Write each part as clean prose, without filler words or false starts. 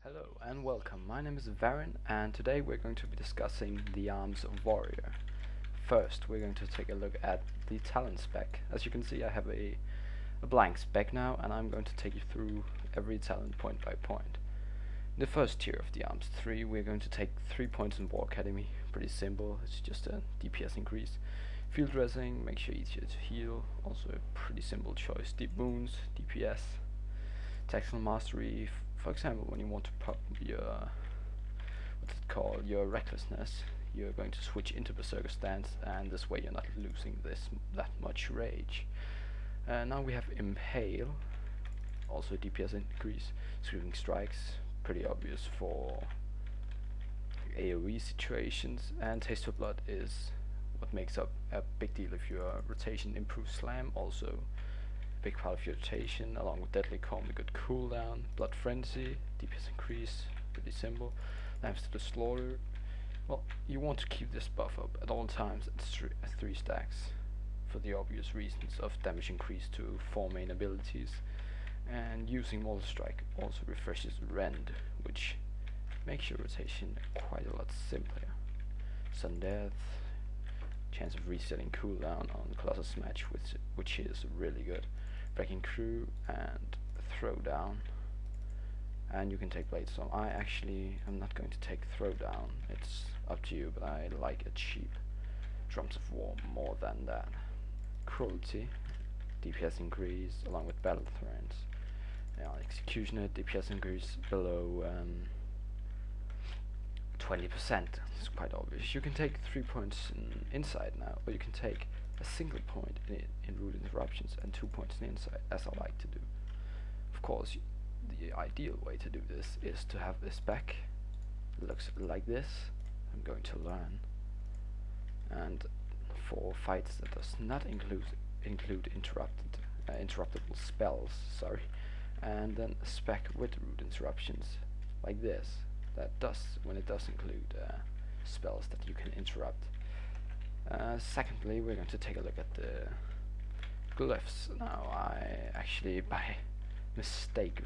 Hello and welcome, my name is Varyn and today we're going to be discussing the arms of warrior. First we're going to take a look at the talent spec. As you can see I have a blank spec now and I'm going to take you through every talent point by point. In the first tier of the arms 3 we're going to take 3 points in War Academy, pretty simple, it's just a DPS increase. Field dressing makes you easier to heal, also a pretty simple choice. Deep wounds, DPS. Tactical mastery, for example, when you want to pop your your recklessness, you're going to switch into Berserker stance, and this way you're not losing that much rage. Now we have Impale, also DPS increase. Sweeping strikes, pretty obvious for AoE situations, and Taste of Blood is what makes up a big deal if your rotation improves slam. Also big part of your rotation, along with Deadly Calm, a good cooldown. Blood Frenzy, DPS increase, pretty simple. Knives to the Slaughter, well, you want to keep this buff up at all times at 3 stacks, for the obvious reasons of damage increase to 4 main abilities. And using Mortal Strike also refreshes Rend, which makes your rotation quite a lot simpler. Sudden Death, chance of resetting cooldown on Colossus Smash, which is really good. Breaking Crew and Throwdown, and you can take Blade Storm. I actually am not going to take Throwdown, it's up to you, but I like a cheap Drums of War more than that. Cruelty, DPS increase along with Battle Threats. Executioner, DPS increase below 20%. It's quite obvious. You can take 3 points in Insight now, or you can take a single point in Root Interruptions and 2 points in Insight, as I like to do. Of course, the ideal way to do this is to have this spec. It looks like this. I'm going to learn. And for fights that does not include interruptible spells, sorry, and then a spec with Root Interruptions, like this. That does, when it does include spells that you can interrupt. Secondly, we're going to take a look at the glyphs. Now, I actually, by mistake,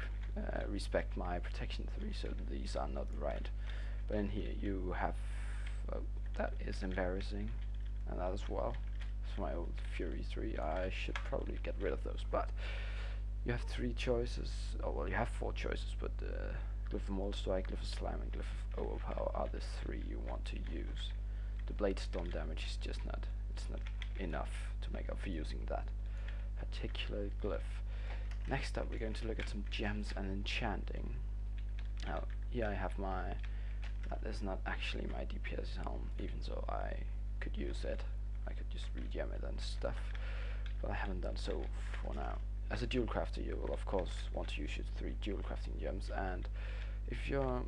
respect my protection 3, so these are not right. But in here you have, that is embarrassing, and that as well. It's my old Fury 3, I should probably get rid of those, but you have 3 choices, oh well, you have 4 choices, but Glyph of Mortal Strike, Glyph of Slam, and Glyph of Overpower are the 3 you want to use. The Blade Storm damage is just not enough to make up for using that particular glyph. Next up we're going to look at some gems and enchanting. Now here I have my, that is not actually my DPS helm, even though I could use it. I could just regem it and stuff, but I haven't done so for now. As a dual crafter you will of course want to use your 3 dual crafting gems, and if you're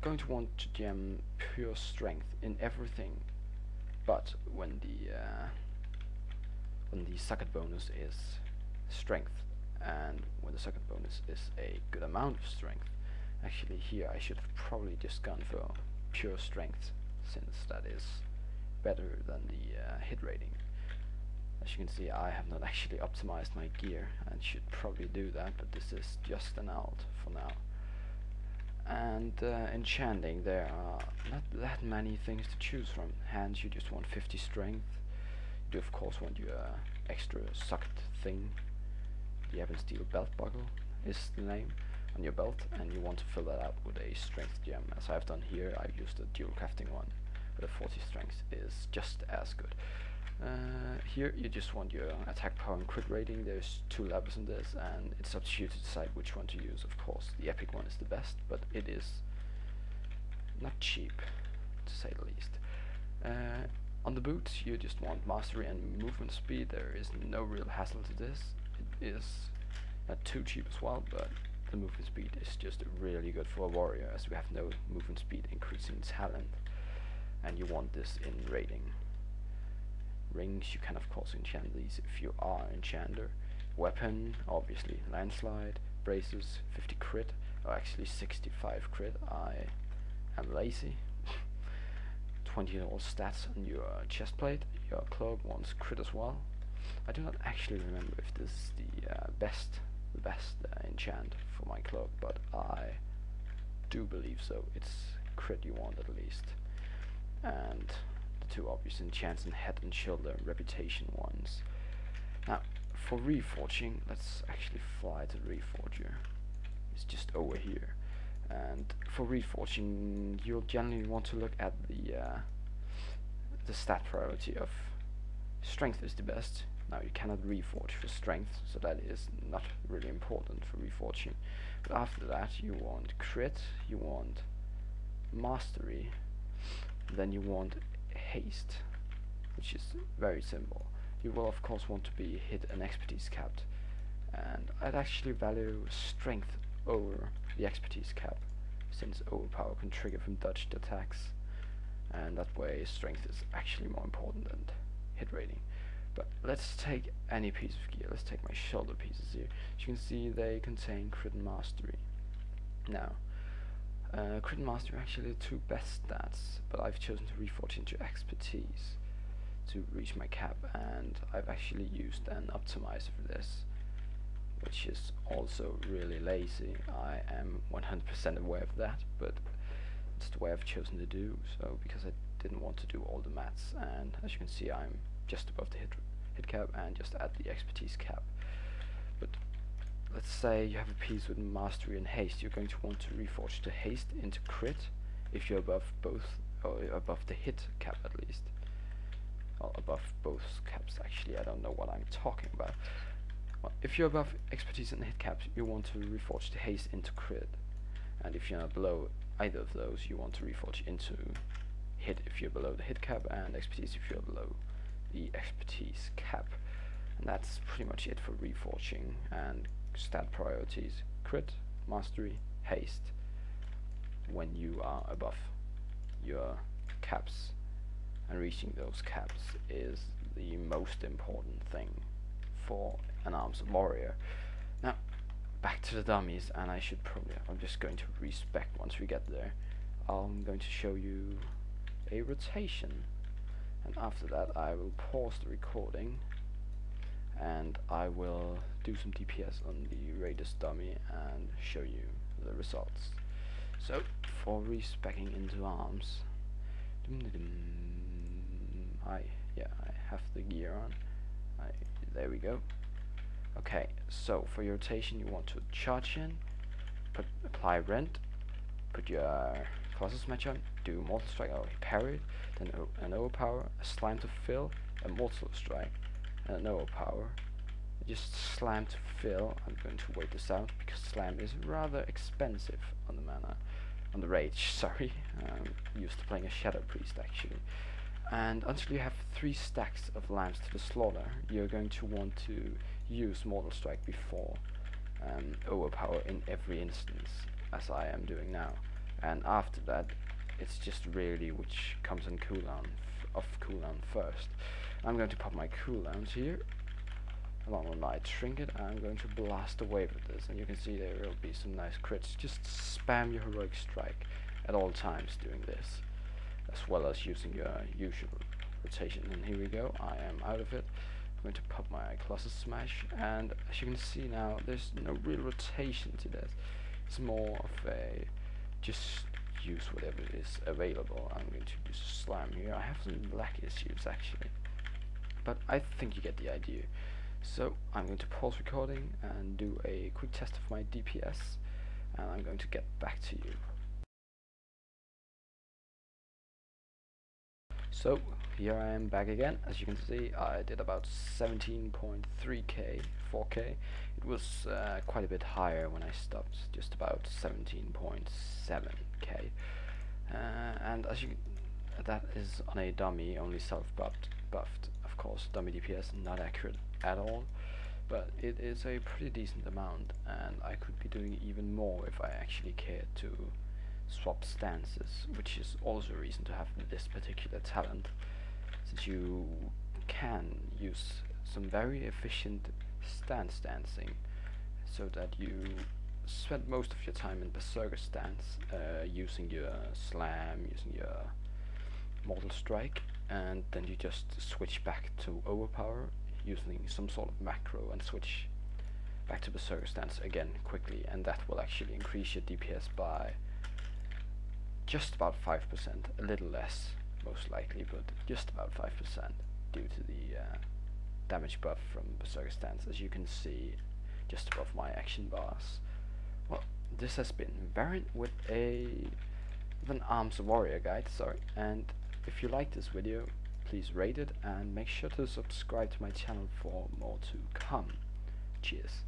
going to want to gem pure strength in everything, but when the socket bonus is strength, and when the socket bonus is a good amount of strength. Actually here I should have probably just gone for pure strength, since that is better than the hit rating. As you can see, I have not actually optimized my gear and should probably do that, but this is just an alt for now. And enchanting, there are not that many things to choose from. Hands, you just want 50 strength. You do of course want your extra socket thing. The Ebon Steel Belt Buckle is the name on your belt, and you want to fill that out with a strength gem. As I've done here, I've used a dual crafting one, but a 40 strength is just as good. Here you just want your attack power and crit rating. There's 2 levels in this, and it's up to you to decide which one to use. Of course the epic one is the best, but it is not cheap, to say the least. On the boots you just want mastery and movement speed. There is no real hassle to this. It is not too cheap as well, but the movement speed is just really good for a warrior, as we have no movement speed increasing talent, and you want this in rating. Rings, you can of course enchant these if you are an enchanter. Weapon, obviously landslide. Braces, 50 crit, or actually 65 crit. I am lazy. 20 all stats on your chest plate. Your cloak wants crit as well. I do not actually remember if this is the best enchant for my cloak, but I do believe so. It's crit you want at least. And the two obvious enchants and head and shoulder reputation ones. Now, for reforging, let's actually fly to the reforger. It's just over here. And for reforging, you'll generally want to look at the stat priority of strength is the best. Now you cannot reforge for strength, so that is not really important for reforging. But after that, you want crit, you want mastery, then you want haste, which is very simple. You will of course want to be hit and expertise capped, and I'd actually value strength over the expertise cap, since overpower can trigger from dodged attacks, and that way strength is actually more important than hit rating. But let's take any piece of gear. Let's take my shoulder pieces here. As you can see, they contain crit and mastery. Now, crit and mastery are actually the two best stats, but I've chosen to reforge into expertise to reach my cap, and I've actually used an optimizer for this, which is also really lazy. I am 100% aware of that, but it's the way I've chosen to do so because I didn't want to do all the maths, and as you can see, I'm just above the hit cap and just at the expertise cap. But let's say you have a piece with mastery and haste. You're going to want to reforge the haste into crit if you're above both, or above the hit cap at least. Well, above both caps actually, I don't know what I'm talking about. Well, if you're above expertise and hit caps, you want to reforge the haste into crit, and if you're not below either of those, you want to reforge into hit if you're below the hit cap, and expertise if you're below the expertise cap. And that's pretty much it for reforging. And stat priorities: crit, mastery, haste when you are above your caps, and reaching those caps is the most important thing for an arms warrior. Now back to the dummies, and I'm just going to respec once we get there. I'm going to show you a rotation, and after that I will pause the recording and I will do some DPS on the Raiders dummy and show you the results. So for respecking into arms, I have the gear on. There we go. Okay, so for your rotation you want to charge in, apply rent, put your Colossus match on, do Mortal Strike or parry it, then an overpower, a slam to fill, a Mortal Strike, and an overpower. Just slam to fill. I'm going to wait this out because slam is rather expensive on the mana, on the rage, sorry. Used to playing a Shadow Priest actually. And until you have 3 stacks of lambs to the slaughter, you're going to want to use Mortal Strike before overpower in every instance, as I am doing now. And after that, it's just really which comes on cooldown, off cooldown first. I'm going to pop my cooldowns here, along with my trinket. I'm going to blast away with this, and you can see there will be some nice crits. Just spam your heroic strike at all times doing this, as well as using your usual rotation. And here we go, I am out of it. I'm going to pop my Colossus Smash, and as you can see now, there's no real rotation to this. It's more of a just use whatever is available. I'm going to use a slam here. I have some black issues actually, but I think you get the idea. So I'm going to pause recording and do a quick test of my DPS, and I'm going to get back to you. So here I am back again. As you can see, I did about 17.3k, 4k. It was quite a bit higher when I stopped, just about 17.7k. And as you, that is on a dummy, only self-buffed. Of course, dummy DPS not accurate at all, but it is a pretty decent amount, and I could be doing even more if I actually cared to swap stances, which is also a reason to have this particular talent, since you can use some very efficient stance dancing, so that you spend most of your time in berserker stance, using your slam, using your Mortal Strike, and then you just switch back to overpower using some sort of macro and switch back to berserker stance again quickly, and that will actually increase your DPS by just about 5%, a little less most likely, but just about 5% due to the damage buff from Berserker Stance, as you can see just above my action bars. Well, this has been Varynn with an Arms Warrior guide, and if you like this video, please rate it and make sure to subscribe to my channel for more to come. Cheers.